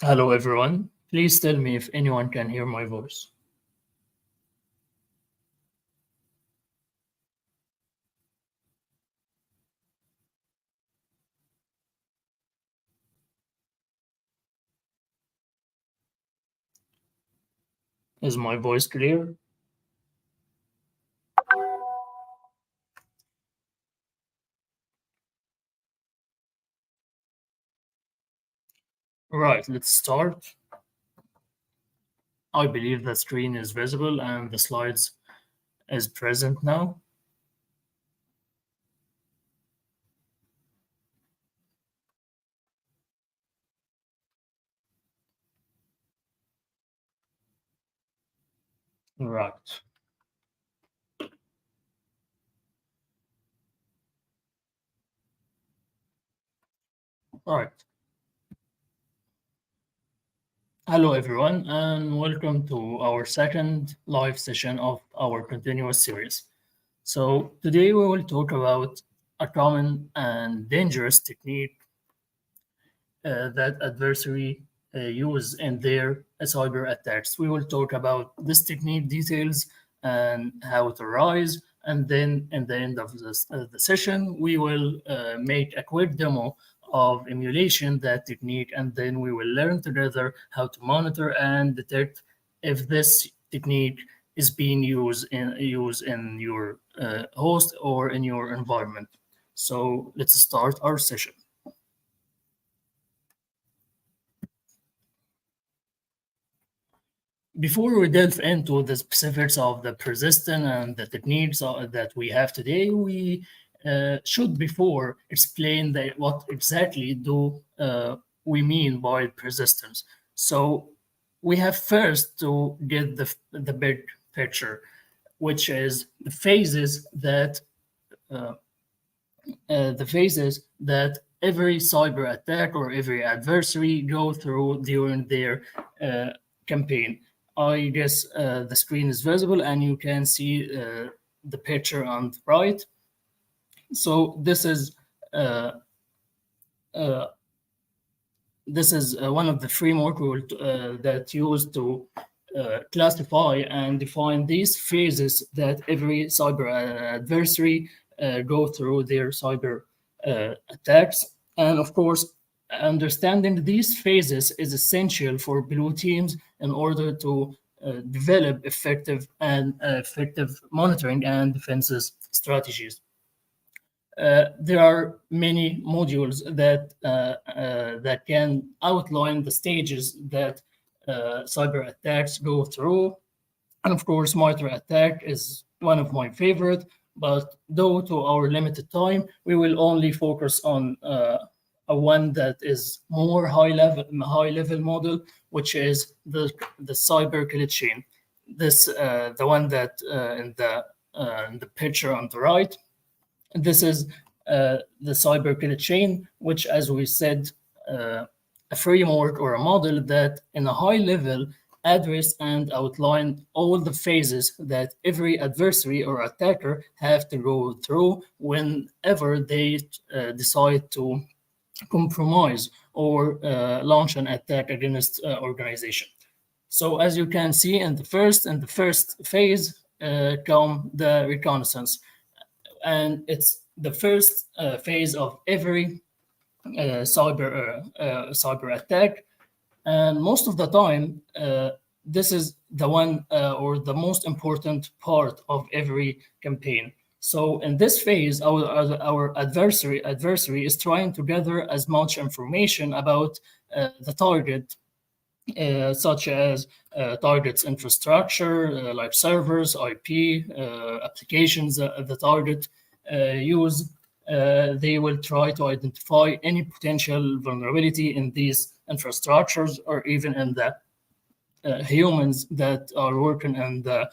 Hello, everyone. Please tell me if anyone can hear my voice. Is my voice clear? Right, let's start. I believe the screen is visible and the slides is present now. Right. Right. Hello, everyone, and welcome to our second live session of our continuous series. So today we will talk about a common and dangerous technique that adversary use in their cyber attacks. We will talk about this technique details and how it arise, and then in the end of the session, we will make a quick demo of emulation that technique, and then we will learn together how to monitor and detect if this technique is being used in your host or in your environment. So let's start our session. Before we delve into the specifics of the persistent and the techniques that we have today, we should before explain what exactly do we mean by persistence. So we have first to get the big picture, which is uh, the phases that every cyber attack or every adversary go through during their uh, campaign. I guess the screen is visible and you can see the picture on the right. So uh, uh, this is one of the framework that used to classify and define these phases that every cyber adversary go through their cyber attacks. And of course, understanding these phases is essential for blue teams in order to develop effective monitoring and defenses strategies. There are many modules that can outline the stages that cyber attacks go through, and of course, MITRE ATT&CK is one of my favorite. But due to our limited time, we will only focus on a one that is more high level model, which is the cyber kill chain. This the one that in the picture on the right. This is the cyber kill chain, which, as we said, uh, a framework or a model that, in a high level, address and outline all the phases that every adversary or attacker have to go through whenever they decide to compromise or launch an attack against organization. So as you can see in the first phase come the reconnaissance, and it's the first phase of every cyber attack. And most of the time, this is the one or the most important part of every campaign. So in this phase, our adversary is trying to gather as much information about the target, such as target's infrastructure, like servers, IP, applications the target use. They will try to identify any potential vulnerability in these infrastructures or even in the humans that are working in the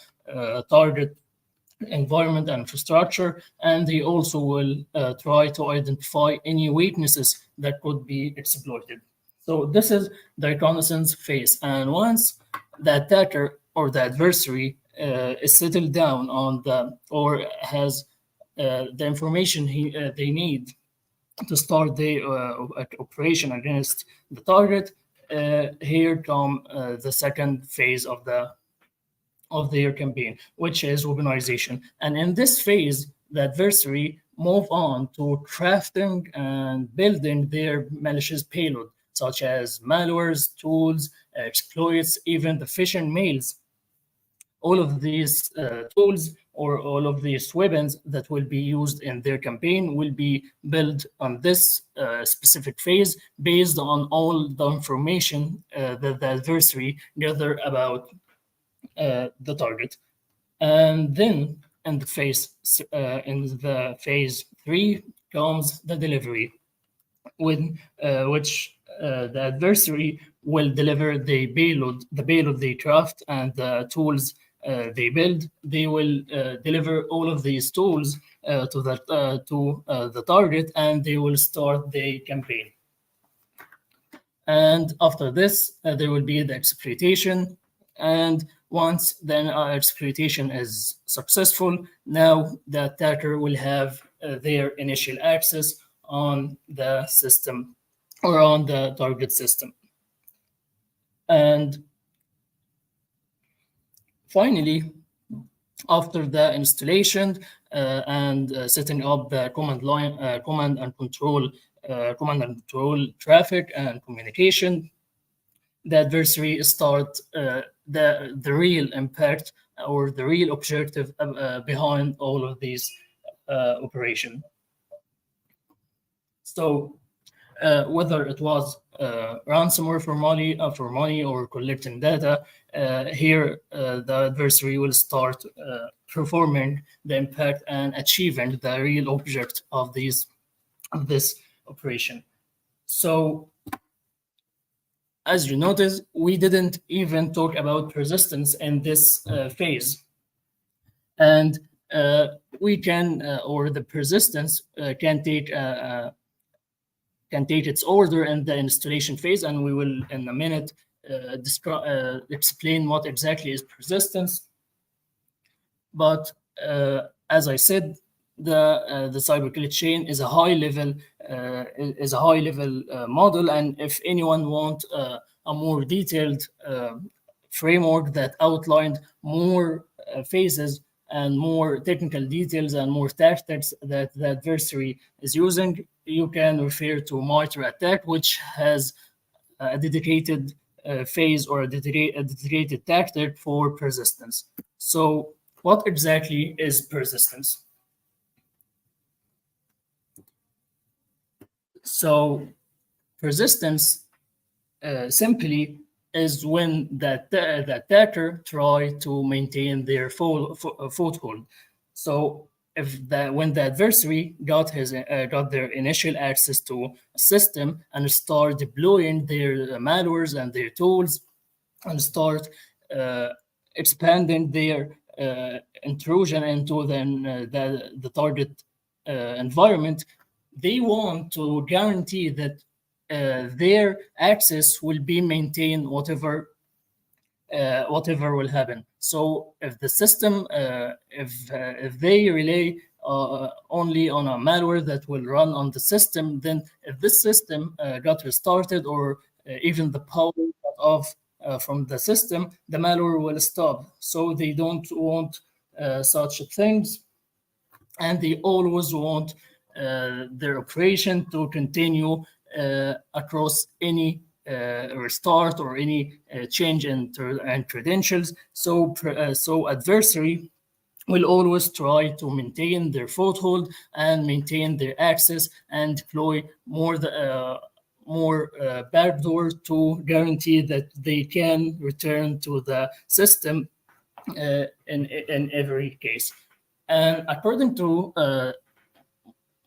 target environment and infrastructure, and they also will try to identify any weaknesses that could be exploited. So this is the reconnaissance phase, and once the attacker or the adversary is settled down on the or has the information they need to start the operation against the target, here come the second phase of their campaign, which is weaponization. And in this phase, the adversary move on to crafting and building their malicious payload, such as malwares, tools, exploits, even the phishing mails. All of these tools or all of these weapons that will be used in their campaign will be built on this specific phase based on all the information that the adversary gather about the target. And then in the phase three comes the delivery, with which the adversary will deliver the payload they craft and the tools they build. They will deliver all of these tools to the target, and they will start the campaign. And after this, there will be the exploitation. And once then our exploitation is successful, now the attacker will have their initial access on the system or on the target system. And finally, after the installation and setting up the command and control traffic and communication, the adversary start the real impact or the real objective behind all of these operation. So whether it was ransomware for money or collecting data, here the adversary will start performing the impact and achieving the real object of this operation. So as you notice, we didn't even talk about persistence in this phase. And we can, or the persistence can take its order in the installation phase, and we will in a minute explain what exactly is persistence. But as I said, the cybersecurity chain is a high level model, and if anyone want a more detailed framework that outlined more phases and more technical details and more tactics that the adversary is using, you can refer to MITRE ATT&CK, which has a dedicated phase or a dedicated tactic for persistence. So what exactly is persistence? So persistence simply is when the attacker try to maintain their foothold. So when the adversary got their initial access to a system and start deploying their malwares and their tools and start expanding their intrusion into the target environment, they want to guarantee that their access will be maintained whatever will happen. So if the system, if they rely only on a malware that will run on the system, then if this system got restarted or even the power got off from the system, the malware will stop. So they don't want such things, and they always want their operation to continue across any restart or any change in credentials. So adversary will always try to maintain their foothold and maintain their access and deploy more backdoor to guarantee that they can return to the system in every case. And according to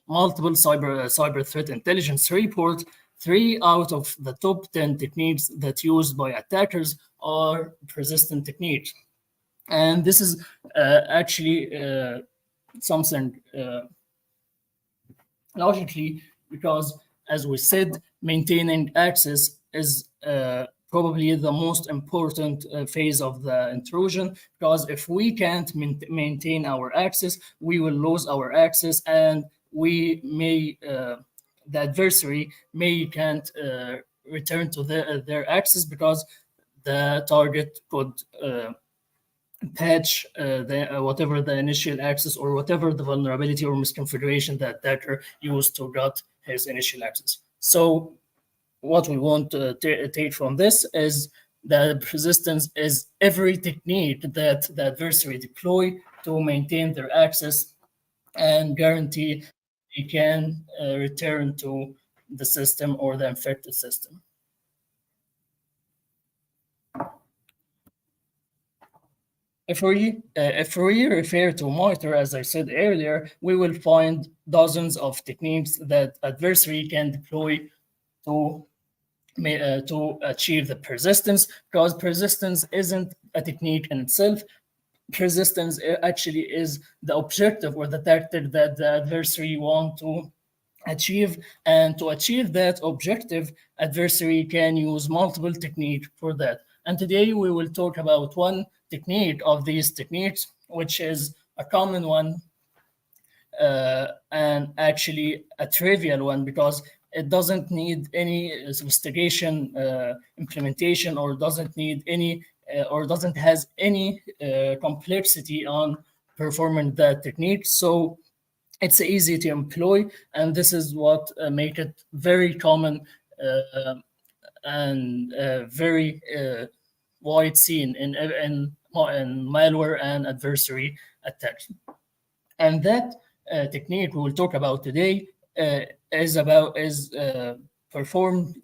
multiple cyber threat intelligence report, 3 out of the top 10 techniques that used by attackers are persistent techniques. And this is actually something logically, because as we said, maintaining access is probably the most important phase of the intrusion, because if we can't maintain our access, we will lose our access, and we may the adversary may can't return to their access because the target could patch whatever the initial access or whatever the vulnerability or misconfiguration that attacker used to got his initial access. So what we want to take from this is that persistence is every technique that the adversary deploy to maintain their access and guarantee they can return to the system or the infected system. If we refer to monitor, as I said earlier, we will find dozens of techniques that adversary can deploy to to achieve the persistence, because persistence isn't a technique in itself. Persistence actually is the objective or the tactic that the adversary want to achieve, and to achieve that objective adversary can use multiple techniques for that. And today we will talk about one technique of these techniques, which is a common one and actually a trivial one, because it doesn't need any sophistication implementation, or doesn't need any or doesn't has any complexity on performing that technique. So it's easy to employ, and this is what make it very common and very wide seen in malware and adversary attacks. And that technique we will talk about today uh, is performed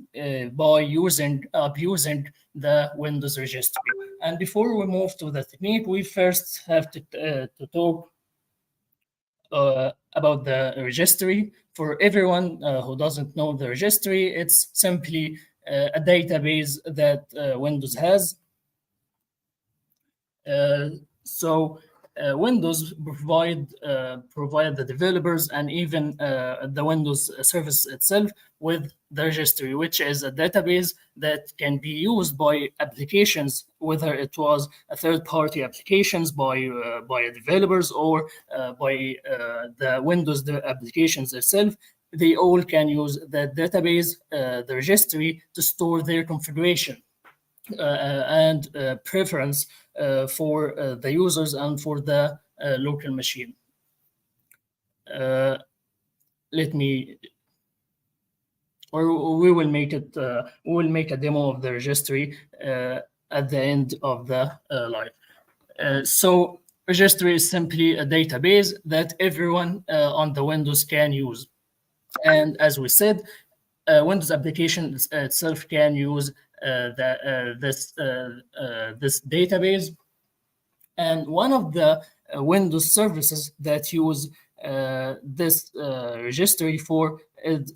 by using abusing the Windows registry. And before we move to the technique, we first have to talk about the registry. For everyone who doesn't know the registry, it's simply a database that Windows has. Uh, so Windows provide the developers and even the Windows service itself with the registry, which is a database that can be used by applications, whether it was a third-party applications by developers or the Windows applications itself. They all can use that database, the registry, to store their configuration and preference for the users and for the local machine. Uh, Let me, or we will make it. We will make a demo of the registry at the end of the live. So registry is simply a database that everyone on the Windows can use. And as we said, Windows application itself can use this database. And one of the Windows services that use this registry for is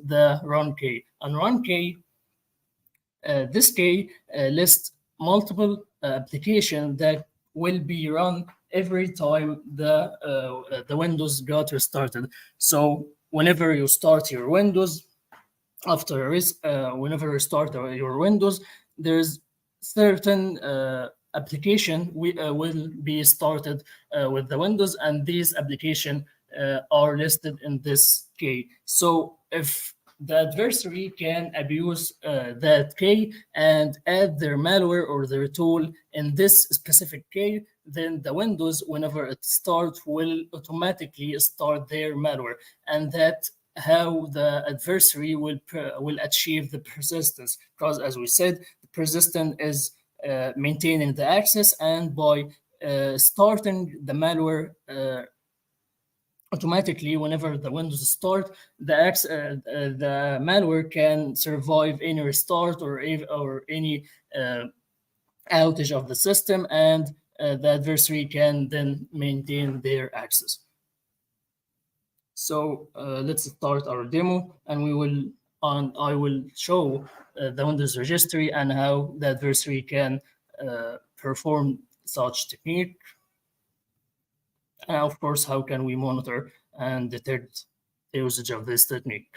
the run key. And run key, this key lists multiple applications that will be run every time the Windows got restarted. So whenever you start your Windows, whenever you start your Windows, there's certain application will be started with the Windows, and these application are listed in this key. So if the adversary can abuse that key and add their malware or their tool in this specific key, then the Windows, whenever it starts, will automatically start their malware, and that how the adversary will achieve the persistence, because as we said, the persistence is maintaining the access, and by starting the malware automatically whenever the Windows start, the malware can survive any restart or any outage of the system, and the adversary can then maintain their access. So let's start our demo, and I will show the Windows registry and how the adversary can perform such technique, and of course how can we monitor and detect the usage of this technique.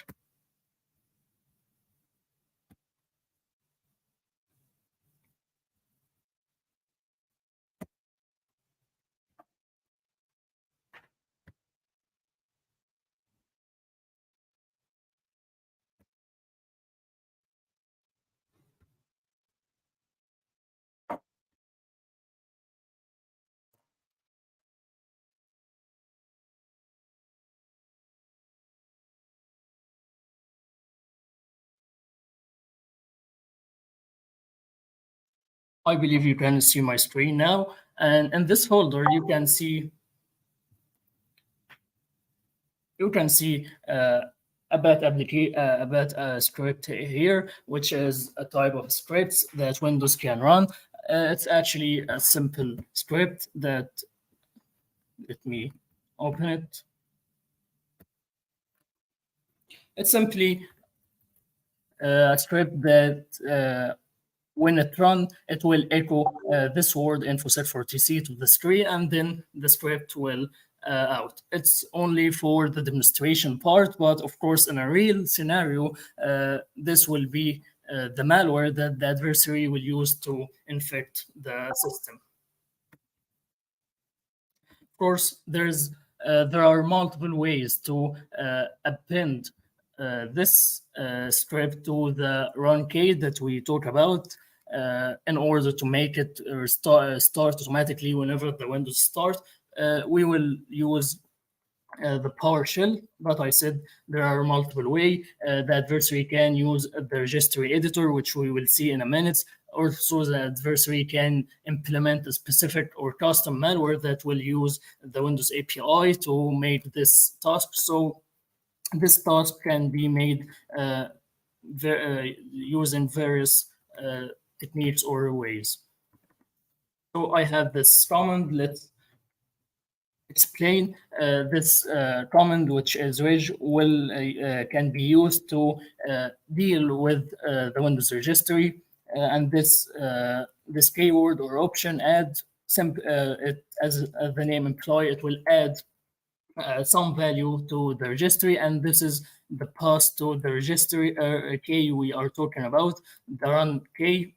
I believe you can see my screen now. And in this folder, you can see about a script here, which is a type of scripts that Windows can run. It's actually a simple script that, let me open it. It's simply a script that when it run, it will echo this word info set4tc to the screen, and then the script will out. It's only for the demonstration part, but of course, in a real scenario, this will be the malware that the adversary will use to infect the system. Of course, there are multiple ways to append this script to the run key that we talk about in order to make it start automatically whenever the Windows start. We will use the PowerShell, but I said there are multiple ways. The adversary can use the registry editor, which we will see in a minute. Also, the adversary can implement a specific or custom malware that will use the Windows API to make this task. So this task can be made using various techniques or ways. So I have this command. Let's explain this command, which is reg, will can be used to deal with the Windows registry, and this keyword or option add it as the name imply, it will add some value to the registry, and this is the path to the registry key we are talking about, the run key,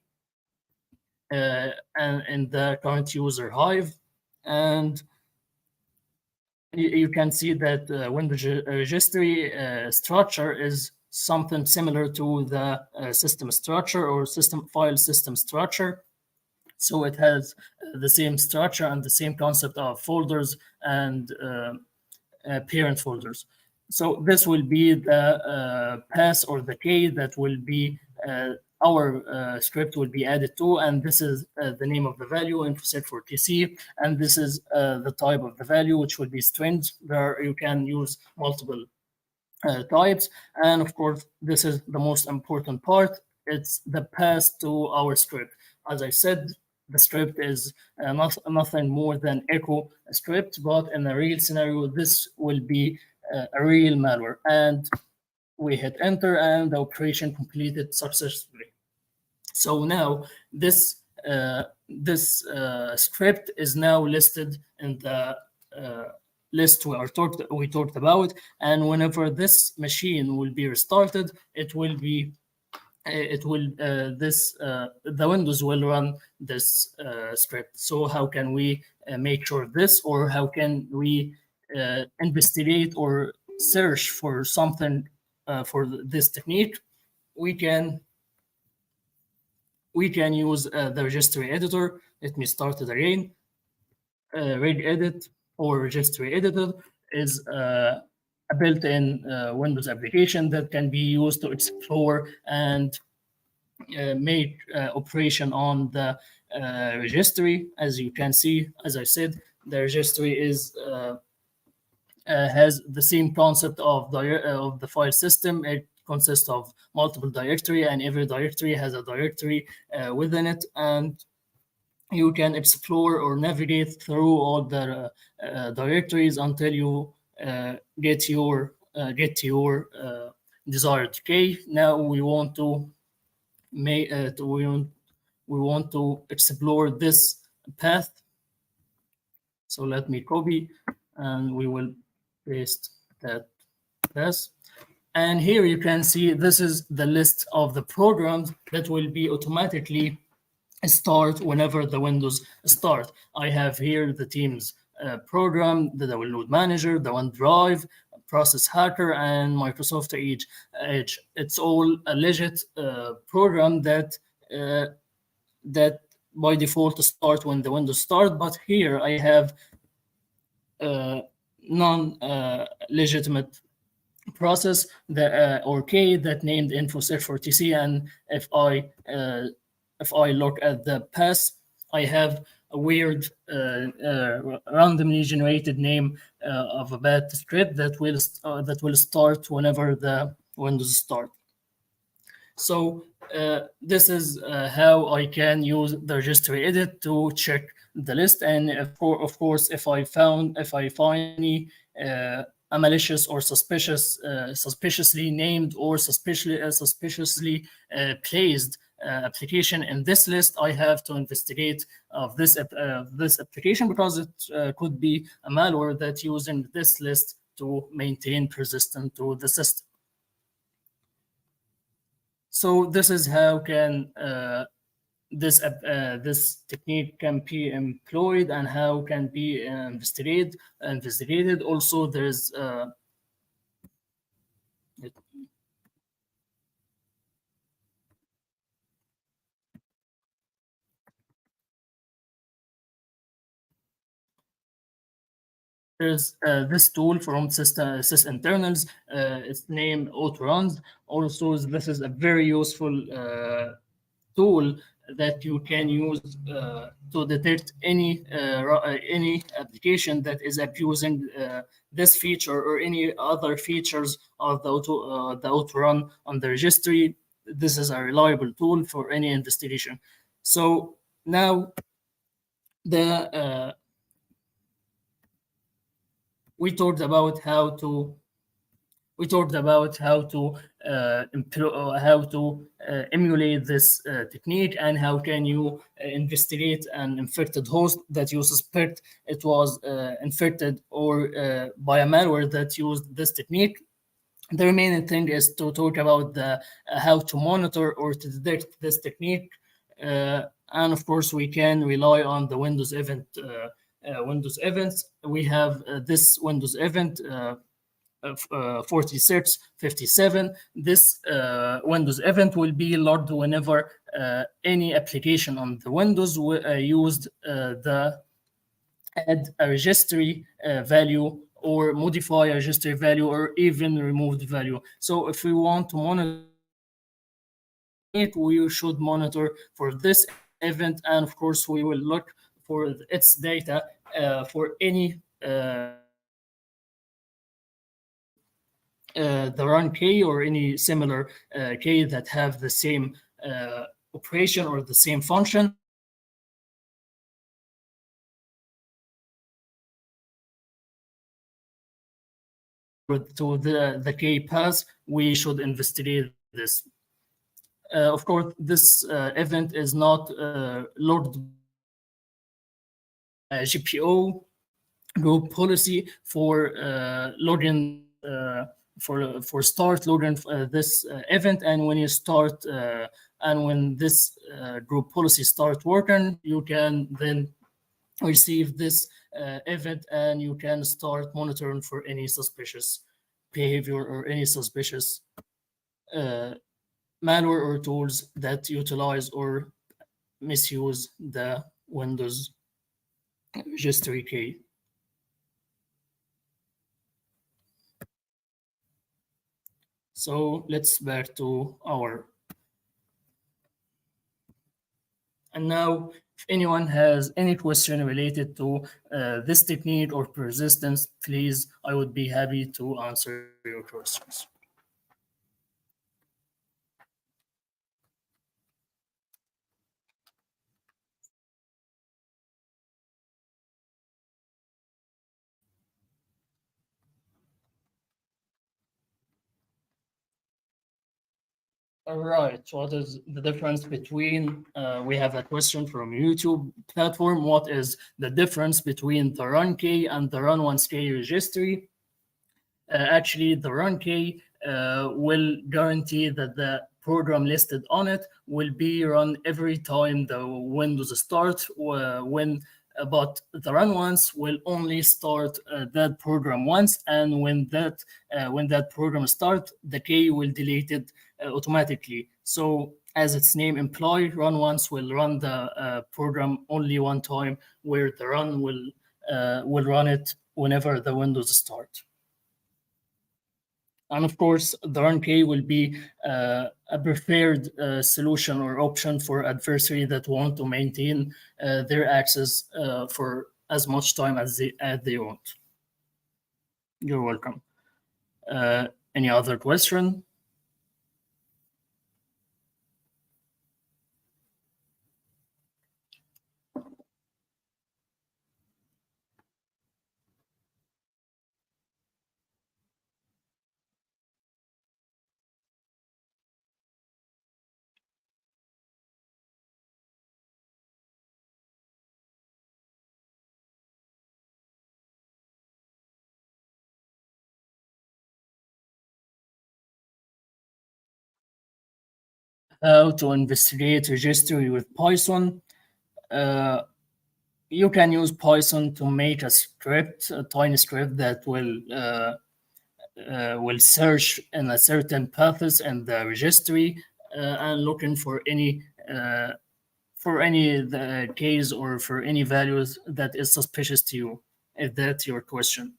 and in the current user hive. And you can see that Windows registry structure is something similar to the system structure or file system structure. So it has the same structure and the same concept of folders and parent folders. So this will be the path or the key that will be our script will be added to, and this is the name of the value, info set4tc, and this is the type of the value, which will be strings. There you can use multiple types, and of course, this is the most important part. It's the path to our script. As I said, the script is nothing more than echo script, but in a real scenario, this will be a real malware. And we hit enter, and the operation completed successfully. So now this script is now listed in the list we talked about, and whenever this machine will be restarted, it will be the Windows will run this script. So how can we make sure this, or how can we investigate or search for something for this technique? We can use the registry editor. Let me start it again. Regedit or registry editor is a built-in Windows application that can be used to explore and make operation on the registry. As you can see, as I said, the registry has the same concept of the file system. It consists of multiple directory, and every directory has a directory within it, and you can explore or navigate through all the directories until you get your desired key. Now we want to we want to explore this path. So let me copy, and we will paste that path. And here you can see this is the list of the programs that will be automatically start whenever the Windows start. I have here the Teams program, the download manager, the OneDrive, Process Hacker, and Microsoft Edge. It's all a legit program that by default start when the Windows start. But here I have non-legitimate process that or key that named info set4tc, and if I if I look at the past, I have a weird randomly generated name of a bad script that will start whenever the Windows start. So this is how I can use the registry edit to check the list. And of course, if I find any a malicious or suspiciously named or suspiciously placed application in this list, I have to investigate of this application, because it could be a malware that using this list to maintain persistence to the system. So this is how can this technique can be employed and how can be investigated. Also, there's this tool from sysinternals. Its name autoruns. Also, this is a very useful tool that you can use to detect any application that is abusing this feature or any other features of the auto run on the registry. This is a reliable tool for any investigation. So now the we talked about how to emulate this technique, and how can you investigate an infected host that you suspect it was infected or by a malware that used this technique. The remaining thing is to talk about the how to monitor or to detect this technique, and of course we can rely on the Windows events. We have this Windows event 4657. This Windows event will be logged whenever any application on the Windows used the add a registry value or modify a registry value or even removed value. So if we want to monitor it, we should monitor for this event, and of course we will look for its data for any the run key or any similar key that have the same operation or the same function. To the key path, we should investigate this. Of course, this event is not logged GPO group policy for logging for start logging this event, and when you start and when this group policy start working, you can then receive this event and you can start monitoring for any suspicious behavior or any suspicious uh, malware or tools that utilize or misuse the Windows registry key. So let's back to our. And now, if anyone has any question related to this technique or persistence, please, I would be happy to answer your questions. All right. What is the difference between, we have a question from YouTube platform. What is the difference between the run key and the run once key registry? Actually, the run key will guarantee that the program listed on it will be run every time the Windows start. But the run once will only start that program once, and when that program start, the key will delete it automatically. So, as its name implies, run once will run the program only one time, where the run will run it whenever the Windows start. And of course, the RNK will be a preferred solution or option for adversary that want to maintain their access for as much time as they want. You're welcome. Any other question? How to investigate registry with Python? Uh, you can use Python to make a script, a tiny script that will search in a certain paths in the registry and looking uh, for any the case or for any values that is suspicious to you. If that's your question.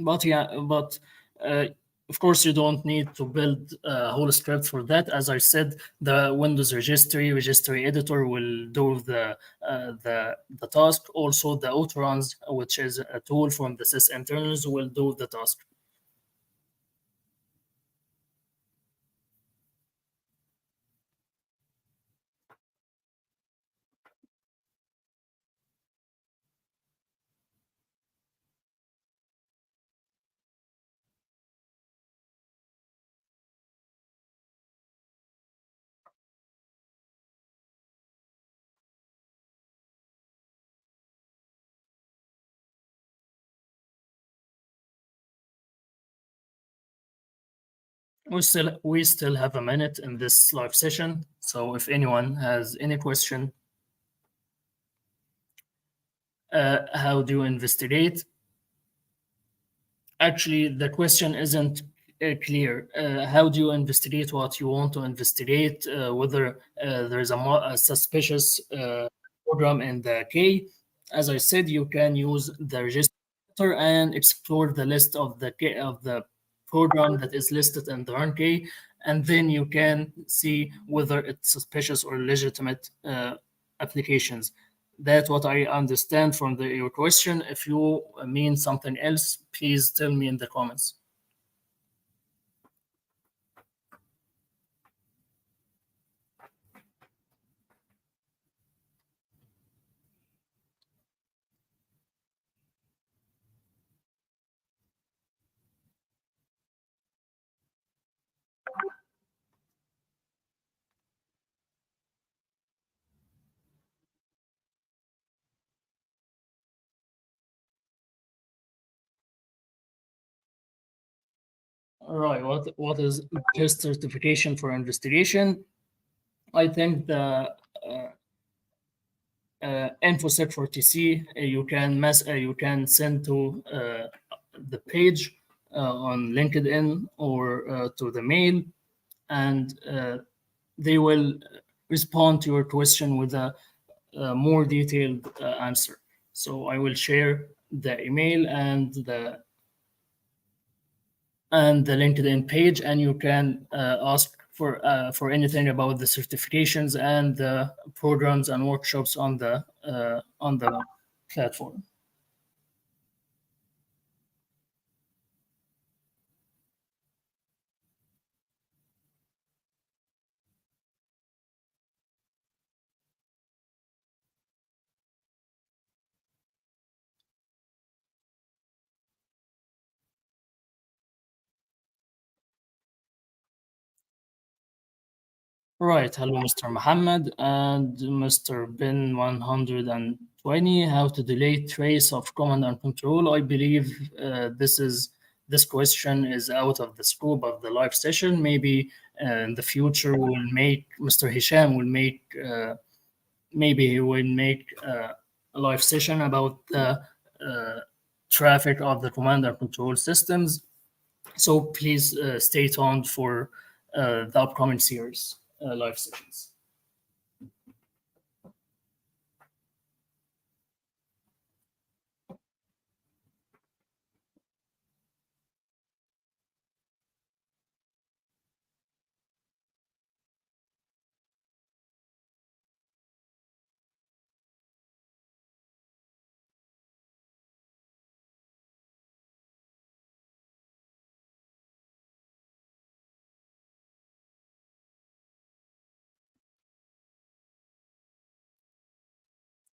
But yeah, but uh, of course you don't need to build a whole script for that. As I said, the Windows registry editor will do the task. Also, the autoruns, which is a tool from the sys internals, will do the task. We still have a minute in this live session. So if anyone has any question, how do you investigate? Actually, the question isn't clear. How do you investigate what you want to investigate? Whether there's a suspicious program in the key. As I said, you can use the register and explore the list of the key of the program that is listed in the run key, and then you can see whether it's suspicious or legitimate applications. That's what I understand from your question. If you mean something else, please tell me in the comments. All right, what is just certification for investigation? I think the infosec for TC you can send to the page on LinkedIn or to the mail, and they will respond to your question with a more detailed answer. So I will share the email and the LinkedIn page, and you can ask for anything about the certifications and the programs and workshops on the platform. Right. Hello, Mr. Muhammad and Mr. Bin 120. How to delete trace of command and control? I believe this question is out of the scope of the live session. Maybe in the future we'll make Mr. Hisham will make maybe he will make a live session about the uh, traffic of the command and control systems. So please stay tuned for the upcoming series. live sessions.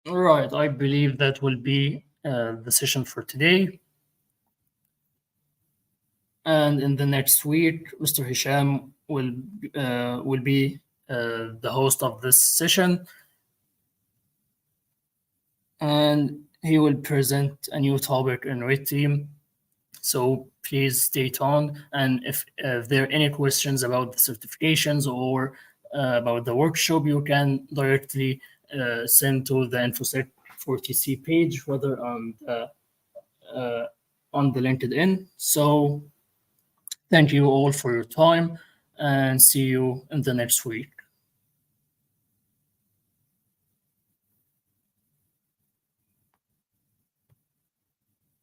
All right, I believe that will be the session for today. And in the next week, Mr. Hisham will be the host of this session, and he will present a new topic in Red Team. So please stay tuned. And if there are any questions about the certifications or about the workshop, you can directly send to the InfoSec 40C page, whether uh, on the LinkedIn. So thank you all for your time and see you in the next week.